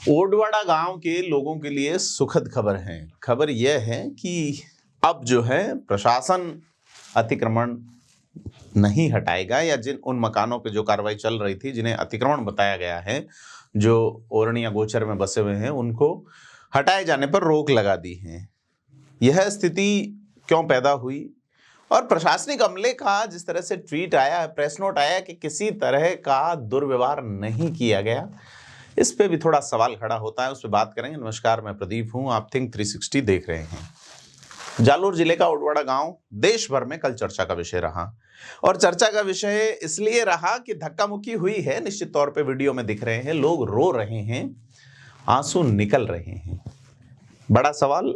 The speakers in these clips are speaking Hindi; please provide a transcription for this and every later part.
ओडवाड़ा गांव के लोगों के लिए सुखद खबर है। खबर यह है कि अब जो है प्रशासन अतिक्रमण नहीं हटाएगा, या जिन उन मकानों पे जो कार्रवाई चल रही थी जिन्हें अतिक्रमण बताया गया है, जो ओरणी या गोचर में बसे हुए हैं, उनको हटाए जाने पर रोक लगा दी है। यह स्थिति क्यों पैदा हुई और प्रशासनिक अमले का जिस तरह से ट्वीट आया, प्रेस नोट आया कि किसी तरह का दुर्व्यवहार नहीं किया गया, इस पे भी थोड़ा सवाल खड़ा होता है। उस पर बात करेंगे। नमस्कार, मैं प्रदीप हूं, आप थिंक 360 देख रहे हैं। जालोर जिले का ओडवाड़ा गांव देश भर में कल चर्चा का विषय रहा, और चर्चा का विषय इसलिए रहा कि धक्का मुक्की हुई है। निश्चित तौर पे वीडियो में दिख रहे हैं, लोग रो रहे हैं, आंसू निकल रहे हैं। बड़ा सवाल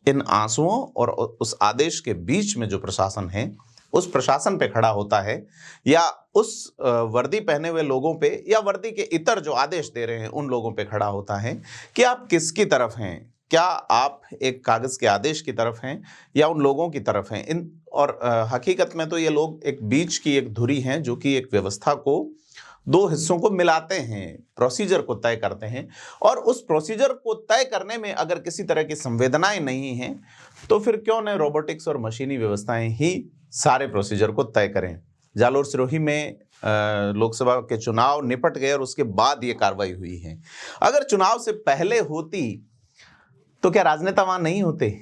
इन आंसुओं और उस आदेश के बीच में जो प्रशासन है, उस प्रशासन पे खड़ा होता है, या उस वर्दी पहने हुए लोगों पे, या वर्दी के इतर जो आदेश दे रहे हैं उन लोगों पे खड़ा होता है कि आप किसकी तरफ हैं। क्या आप एक कागज के आदेश की तरफ हैं या उन लोगों की तरफ हैं। हकीकत में तो ये लोग एक बीच की एक धुरी हैं, जो कि एक व्यवस्था को दो हिस्सों को मिलाते हैं, प्रोसीजर को तय करते हैं। और उस प्रोसीजर को तय करने में अगर किसी तरह की संवेदनाएं नहीं हैं, तो फिर क्यों न रोबोटिक्स और मशीनी व्यवस्थाएं ही सारे प्रोसीजर को तय करें। जालोर सिरोही में लोकसभा के चुनाव निपट गए और उसके बाद ये कार्रवाई हुई है। अगर चुनाव से पहले होती तो क्या राजनेता वहां नहीं होते,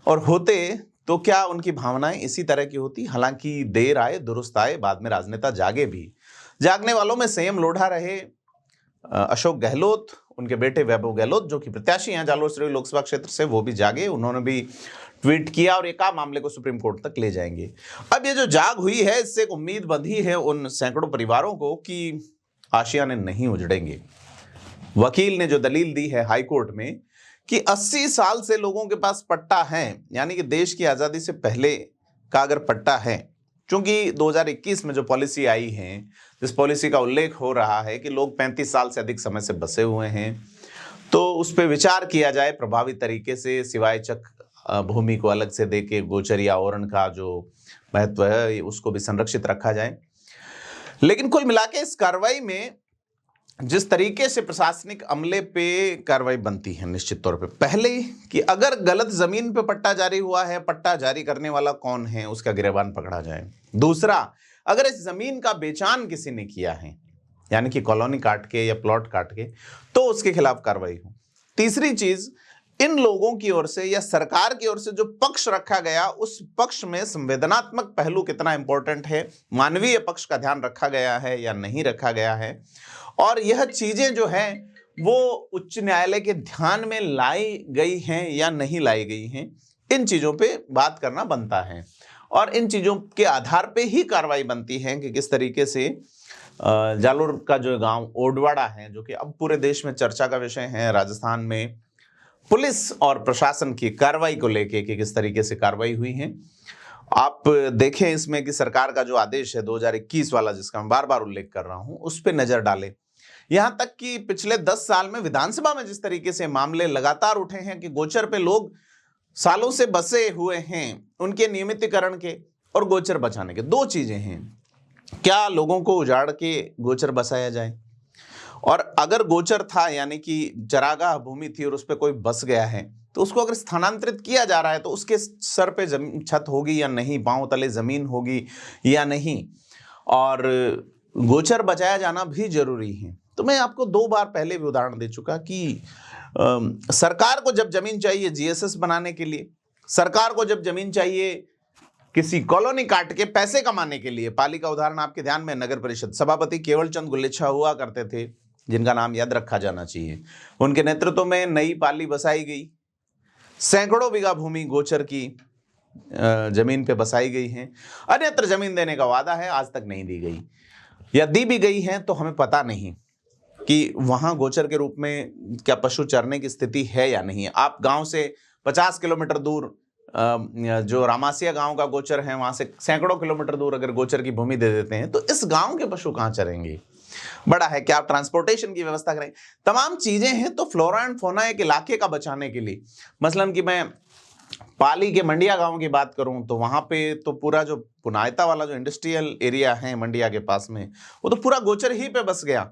और होते तो क्या उनकी भावनाएं इसी तरह की होती। हालांकि देर आए दुरुस्त आए, बाद में राजनेता जागे भी। जागने वालों में संयम लोढ़ा रहे अशोक गहलोत, उनके बेटे वैभव गहलोत जो कि प्रत्याशी हैं जालोर सिरोही लोकसभा क्षेत्र से, वो भी जागे। उन्होंने भी ट्वीट किया और एक मामले को सुप्रीम कोर्ट तक ले जाएंगे। अब ये जो जाग हुई है, इससे एक उम्मीद बंधी है उन सैकड़ों परिवारों को कि आशियाने नहीं उजड़ेंगे। वकील ने जो दलील दी है हाईकोर्ट में कि 80 साल से लोगों के पास पट्टा है, यानी कि देश की आजादी से पहले का अगर पट्टा है, क्योंकि 2021 में जो पॉलिसी आई है, जिस पॉलिसी का उल्लेख हो रहा है कि लोग 35 साल से अधिक समय से बसे हुए हैं, तो उस पर विचार किया जाए प्रभावी तरीके से, सिवाय चक भूमि को अलग से देके गोचर या ओरण का जो महत्व है उसको भी संरक्षित रखा जाए। लेकिन कुल मिला के इस कार्रवाई में जिस तरीके से प्रशासनिक अमले पे कार्रवाई बनती है, निश्चित तौर पे पहले कि अगर गलत जमीन पे पट्टा जारी हुआ है, पट्टा जारी करने वाला कौन है, उसका गिरबान पकड़ा जाए। दूसरा, अगर इस जमीन का बेचान किसी ने किया है, यानी कि कॉलोनी काट के या प्लॉट काट के, तो उसके खिलाफ कार्रवाई हो। तीसरी चीज, इन लोगों की ओर से या सरकार की ओर से जो पक्ष रखा गया, उस पक्ष में संवेदनात्मक पहलू कितना इंपॉर्टेंट है, मानवीय पक्ष का ध्यान रखा गया है या नहीं रखा गया है, और यह चीजें जो हैं वो उच्च न्यायालय के ध्यान में लाई गई हैं या नहीं लाई गई हैं, इन चीजों पे बात करना बनता है। और इन चीजों के आधार पे ही कार्रवाई बनती है कि किस तरीके से जालोर का जो गांव ओडवाड़ा है, जो कि अब पूरे देश में चर्चा का विषय है, राजस्थान में पुलिस और प्रशासन की कार्रवाई को लेके कि किस तरीके से कार्रवाई हुई है। आप देखें इसमें कि सरकार का जो आदेश है 2021 वाला, जिसका मैं बार बार उल्लेख कर रहा हूं, उस पर नजर डालें। यहां तक कि पिछले 10 साल में विधानसभा में जिस तरीके से मामले लगातार उठे हैं कि गोचर पे लोग सालों से बसे हुए हैं, उनके नियमितीकरण के और गोचर बचाने के, दो चीजें हैं। क्या लोगों को उजाड़ के गोचर बसाया जाए, और अगर गोचर था यानी कि चरागाह भूमि थी और उस पर कोई बस गया है, तो उसको अगर स्थानांतरित किया जा रहा है तो उसके सर पे छत होगी या नहीं, पांव तले जमीन होगी या नहीं, और गोचर बचाया जाना भी जरूरी है। तो मैं आपको 2 बार पहले भी उदाहरण दे चुका कि सरकार को जब जमीन चाहिए जीएसएस बनाने के लिए, सरकार को जब जमीन चाहिए किसी कॉलोनी काट के पैसे कमाने के लिए, पाली का उदाहरण आपके ध्यान में, नगर परिषद सभापति केवल चंद गुलेच्छा हुआ करते थे, जिनका नाम याद रखा जाना चाहिए। उनके नेतृत्व में नई पाली बसाई गई, सैकड़ों बीघा भूमि गोचर की जमीन पे बसाई गई है। अन्यत्र जमीन देने का वादा है, आज तक नहीं दी गई, या दी भी गई है तो हमें पता नहीं कि वहां गोचर के रूप में क्या पशु चरने की स्थिति है या नहीं है। आप गांव से 50 किलोमीटर दूर जो रामासिया गांव का गोचर है, वहां से सैकड़ों किलोमीटर दूर अगर गोचर की भूमि दे देते हैं, तो इस गांव के पशु कहां चरेंगे। बड़ा है, क्या आप ट्रांसपोर्टेशन की व्यवस्था करें, तमाम चीजें हैं। तो फ्लोरा एंड फौना एक इलाके का बचाने के लिए, मसलन कि मैं पाली के मंडिया गांव की बात करूं तो वहां पे तो पूरा जो पुनायता वाला जो इंडस्ट्रियल एरिया है मंडिया के पास में, वो तो पूरा गोचर ही पे बस गया।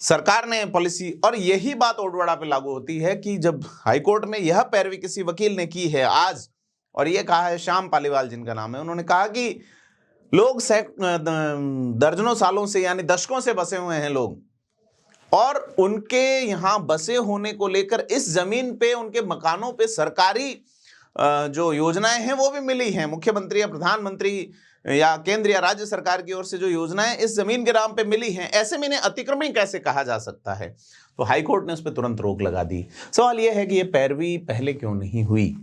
सरकार ने पॉलिसी, और यही बात ओडवाड़ा पे लागू होती है कि जब हाईकोर्ट में यह पैरवी किसी वकील ने की है आज, और यह कहा है श्याम पालीवाल जिनका नाम है, उन्होंने कहा कि लोग दर्जनों सालों से यानी दशकों से बसे हुए हैं लोग, और उनके यहां बसे होने को लेकर इस जमीन पे उनके मकानों पे सरकारी जो योजनाएं हैं वो भी मिली हैं, मुख्यमंत्री या प्रधानमंत्री या केंद्र या राज्य सरकार की ओर से जो योजनाएं इस जमीन के नाम पे मिली हैं, ऐसे में इन्हें अतिक्रमण कैसे कहा जा सकता है? तो हाईकोर्ट ने उस पर तुरंत रोक लगा दी। सवाल यह है कि यह पैरवी पहले क्यों नहीं हुई?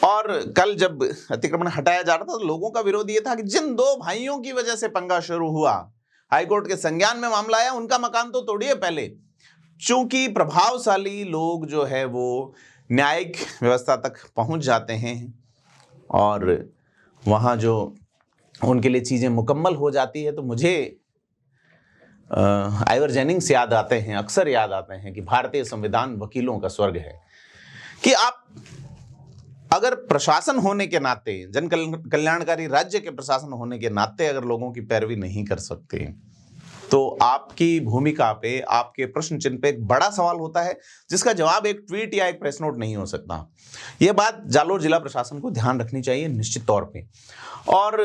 और कल जब अतिक्रमण हटाया जा रहा था तो लोगों का विरोध यह था कि जिन दो भाइयों की वजह से पंगा शुरू हुआ, हाईकोर्ट के संज्ञान में मामला आया, उनका मकान तो तोड़िए पहले। चूंकि प्रभावशाली लोग जो है वो न्यायिक व्यवस्था तक पहुंच जाते हैं और वहां जो उनके लिए चीजें मुकम्मल हो जाती है, तो मुझे आइवर जेनिंग्स याद आते हैं, अक्सर याद आते हैं कि भारतीय संविधान वकीलों का स्वर्ग है। कि आप अगर प्रशासन होने के नाते, जन कल्याणकारी राज्य के प्रशासन होने के नाते अगर लोगों की पैरवी नहीं कर सकते, तो आपकी भूमिका पे, आपके प्रश्न चिन्ह पे एक बड़ा सवाल होता है जिसका जवाब एक ट्वीट या एक प्रेस नोट नहीं हो सकता। यह बात जालोर जिला प्रशासन को ध्यान रखनी चाहिए निश्चित तौर पे। और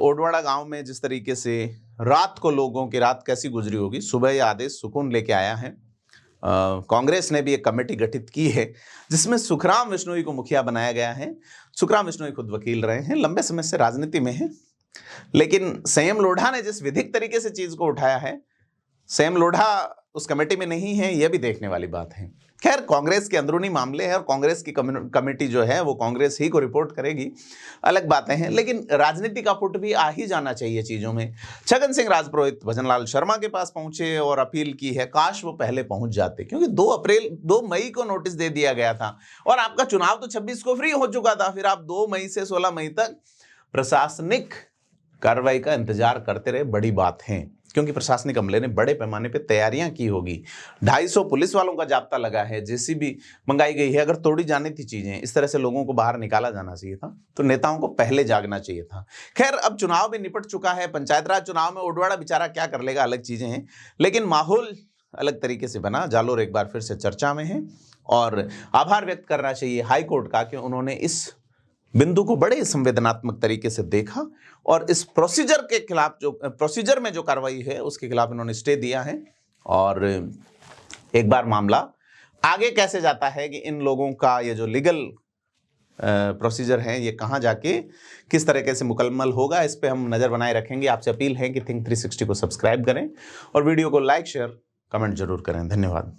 ओडवाड़ा गांव में जिस तरीके से रात को लोगों की रात कैसी गुजरी होगी, सुबह यह आदेश सुकून लेके आया है। कांग्रेस ने भी एक कमेटी गठित की है जिसमें सुखराम बिश्नोई को मुखिया बनाया गया है। सुखराम बिश्नोई खुद वकील रहे हैं, लंबे समय से राजनीति में हैं, लेकिन संयम लोढ़ा ने जिस विधिक तरीके से चीज को उठाया है, संयम लोढ़ा उस कमेटी में नहीं है, यह भी देखने वाली बात है। खैर, कांग्रेस के अंदरूनी मामले हैं और कांग्रेस की कमेटी जो है वो कांग्रेस ही को रिपोर्ट करेगी, अलग बातें हैं, लेकिन राजनीति का पुट भी आ ही जाना चाहिए चीजों में। छगन सिंह राजपुरोहित भजनलाल शर्मा के पास पहुंचे और अपील की है, काश वो पहले पहुंच जाते, क्योंकि 2 मई को नोटिस दे दिया गया था और आपका चुनाव तो 26 को फ्री हो चुका था। फिर आप 2 मई से 16 मई तक प्रशासनिक कार्रवाई का इंतजार करते रहे। बड़ी बात है, क्योंकि प्रशासनिक अमले ने बड़े पैमाने पे तैयारियां की होगी। 250 पुलिस वालों का जाब्ता लगा है, जेसीबी मंगाई गई है। अगर तोड़ी जानी थी चीजें, इस तरह से लोगों को बाहर निकाला जाना चाहिए था, तो नेताओं को पहले जागना चाहिए था। खैर, अब चुनाव भी निपट चुका है। पंचायत राज चुनाव में ओडवाड़ा बेचारा क्या कर लेगा, अलग चीजें हैं, लेकिन माहौल अलग तरीके से बना। जालोर एक बार फिर से चर्चा में है और आभार व्यक्त करना चाहिए हाईकोर्ट का कि उन्होंने इस बिंदु को बड़े संवेदनात्मक तरीके से देखा और इस प्रोसीजर के खिलाफ, जो प्रोसीजर में जो कार्रवाई है उसके खिलाफ इन्होंने स्टे दिया है। और एक बार मामला आगे कैसे जाता है कि इन लोगों का ये जो लीगल प्रोसीजर है ये कहाँ जाके किस तरीके से मुकम्मल होगा, इस पे हम नज़र बनाए रखेंगे। आपसे अपील है कि थिंक 360 को सब्सक्राइब करें और वीडियो को लाइक, शेयर, कमेंट जरूर करें। धन्यवाद।